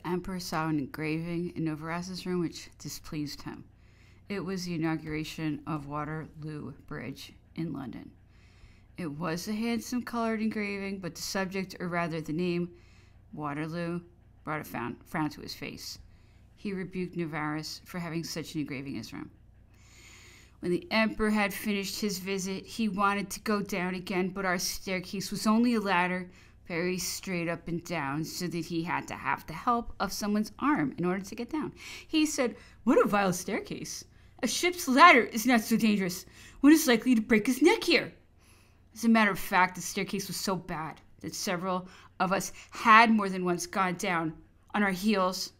the emperor saw an engraving in Novarez's room which displeased him. It was the inauguration of Waterloo Bridge in London. It was a handsome colored engraving, but the subject, or rather the name, Waterloo, brought a frown to his face. He rebuked Novarez for having such an engraving in his room. When the emperor had finished his visit, he wanted to go down again, but our staircase was only a ladder, very straight up and down, so that he had to have the help of someone's arm in order to get down. He said, "What a vile staircase! A ship's ladder is not so dangerous. One is likely to break his neck here." As a matter of fact, the staircase was so bad that several of us had more than once gone down on our heels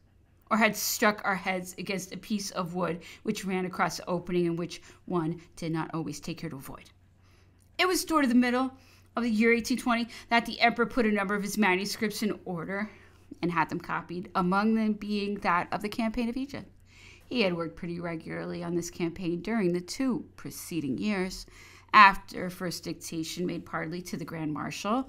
or had struck our heads against a piece of wood which ran across the opening and which one did not always take care to avoid. It was toward the middle of the year 1820 that the emperor put a number of his manuscripts in order and had them copied, among them being that of the campaign of Egypt. He had worked pretty regularly on this campaign during the 2 preceding years. After first dictation made partly to the Grand Marshal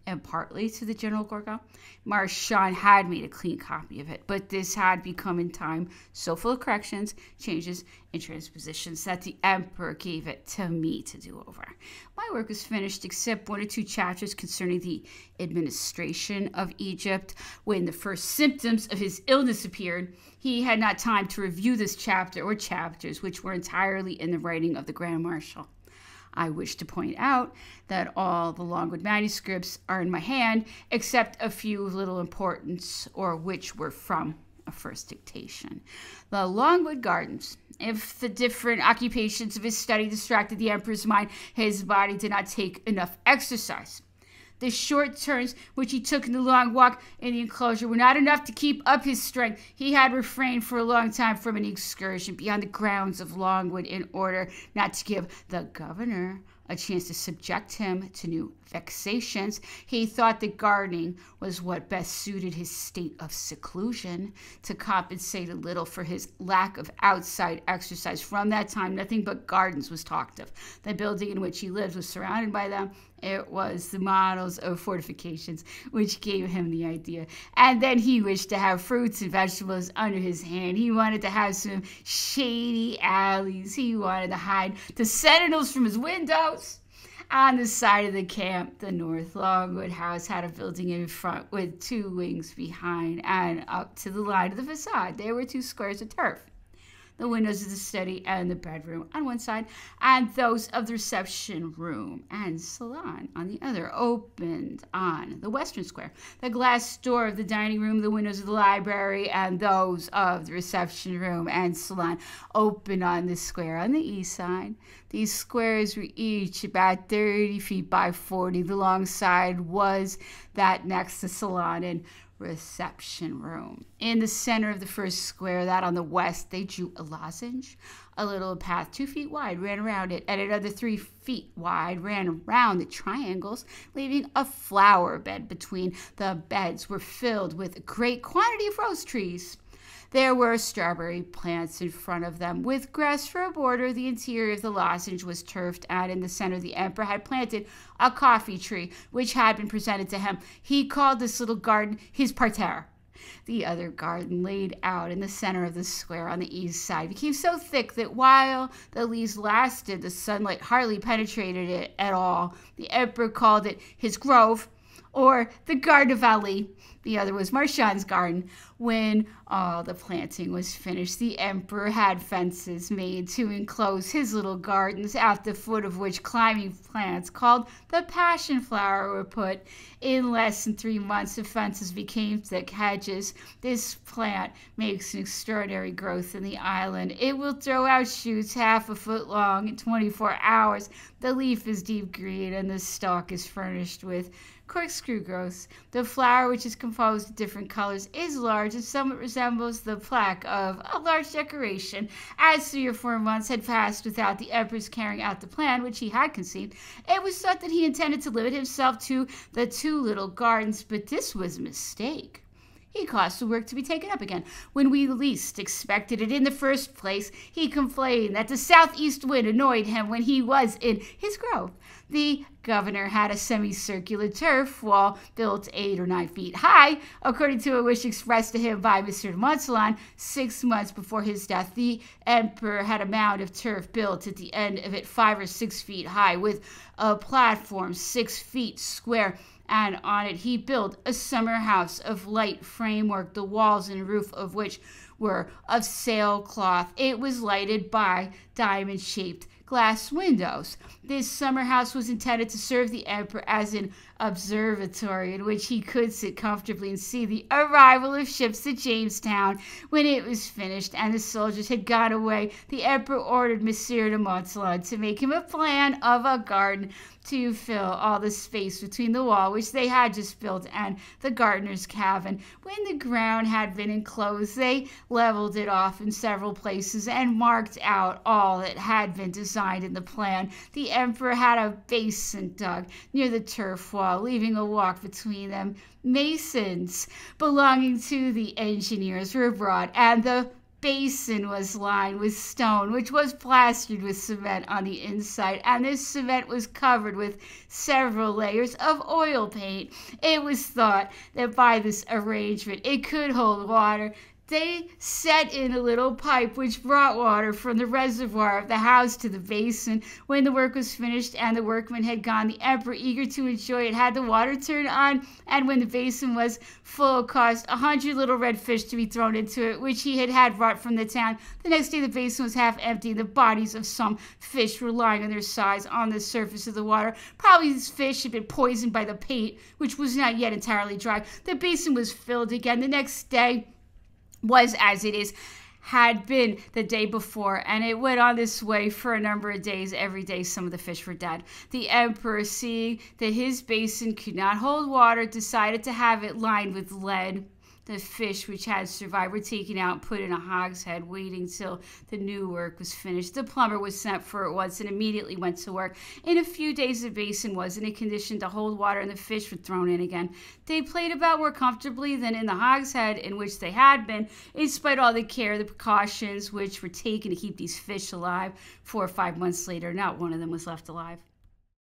and partly to the General Gorgon, Marchand had made a clean copy of it, but this had become in time so full of corrections, changes, and transpositions that the emperor gave it to me to do over. My work was finished except 1 or 2 chapters concerning the administration of Egypt. When the first symptoms of his illness appeared, he had not time to review this chapter or chapters, which were entirely in the writing of the Grand Marshal. I wish to point out that all the Longwood manuscripts are in my hand, except a few of little importance, or which were from a first dictation. The Longwood Gardens. If the different occupations of his study distracted the emperor's mind, his body did not take enough exercise. The short turns which he took in the long walk in the enclosure were not enough to keep up his strength. He had refrained for a long time from an excursion beyond the grounds of Longwood in order not to give the governor a chance to subject him to new vexations. He thought that gardening was what best suited his state of seclusion, to compensate a little for his lack of outside exercise. From that time, nothing but gardens was talked of. The building in which he lived was surrounded by them. It was the models of fortifications which gave him the idea. And then he wished to have fruits and vegetables under his hand. He wanted to have some shady alleys. He wanted to hide the sentinels from his windows. On the side of the camp, the North Longwood House had a building in front with 2 wings behind, and up to the line of the facade there were 2 squares of turf. The windows of the study and the bedroom on one side, and those of the reception room and salon on the other, opened on the western square. The glass door of the dining room, the windows of the library, and those of the reception room and salon opened on the square on the east side. These squares were each about 30 feet by 40. The long side was that next to the salon and reception room. In the center of the first square, that on the west, they drew a lozenge. A little path 2 feet wide ran around it, and another 3 feet wide ran around the triangles, leaving a flower bed between. The beds were filled with a great quantity of rose trees. There were strawberry plants in front of them, with grass for a border. The interior of the lozenge was turfed, and in the center the emperor had planted a coffee tree, which had been presented to him. He called this little garden his parterre. The other garden, laid out in the center of the square on the east side, became so thick that while the leaves lasted, the sunlight hardly penetrated it at all. The emperor called it his grove, or the Garden of Ali. The other was Marchand's garden. When all the planting was finished, the emperor had fences made to enclose his little gardens, at the foot of which climbing plants called the passion flower were put. In less than 3 months, the fences became thick hedges. This plant makes an extraordinary growth in the island. It will throw out shoots 1/2 foot long in 24 hours. The leaf is deep green, and the stalk is furnished with corkscrew growths. The flower, which is composed of different colors, is large and somewhat resembles the plaque of a large decoration. As 3 or 4 months had passed without the emperor's carrying out the plan which he had conceived, it was thought that he intended to limit himself to the 2 little gardens, but this was a mistake. he caused the work to be taken up again when we least expected it. In the first place, he complained that the southeast wind annoyed him when he was in his grove. The governor had a semicircular turf wall built 8 or 9 feet high, according to a wish expressed to him by Mr. de Montsalon 6 months before his death. The emperor had a mound of turf built at the end of it 5 or 6 feet high, with a platform 6 feet square, and on it he built a summer house of light framework, the walls and roof of which were of sailcloth. It was lighted by diamond-shaped glass windows. This summer house was intended to serve the emperor as an observatory in which he could sit comfortably and see the arrival of ships at Jamestown. When it was finished and the soldiers had gone away, the emperor ordered Monsieur de Montsalon to make him a plan of a garden to fill all the space between the wall which they had just built and the gardener's cabin. When the ground had been enclosed, they leveled it off in several places and marked out all that had been designed in the plan. The emperor had a basin dug near the turf wall, leaving a walk between them. Masons belonging to the engineers were brought, and the basin was lined with stone, which was plastered with cement on the inside, and this cement was covered with several layers of oil paint. It was thought that by this arrangement it could hold water. They set in a little pipe which brought water from the reservoir of the house to the basin. When the work was finished and the workmen had gone, the emperor, eager to enjoy it, had the water turned on, and when the basin was full, caused 100 little red fish to be thrown into it, which he had brought from the town. The next day the basin was half empty, and the bodies of some fish were lying on their sides on the surface of the water. Probably these fish had been poisoned by the paint, which was not yet entirely dry. The basin was filled again. The next day was as it had been the day before, and it went on this way for a number of days. Every day some of the fish were dead. The emperor, seeing that his basin could not hold water, decided to have it lined with lead. The fish which had survived were taken out and put in a hogshead, waiting till the new work was finished. The plumber was sent for at once and immediately went to work. In a few days the basin was in a condition to hold water, and the fish were thrown in again. They played about more comfortably than in the hogshead in which they had been, in spite of all the care, the precautions which were taken to keep these fish alive. 4 or 5 months later, not one of them was left alive.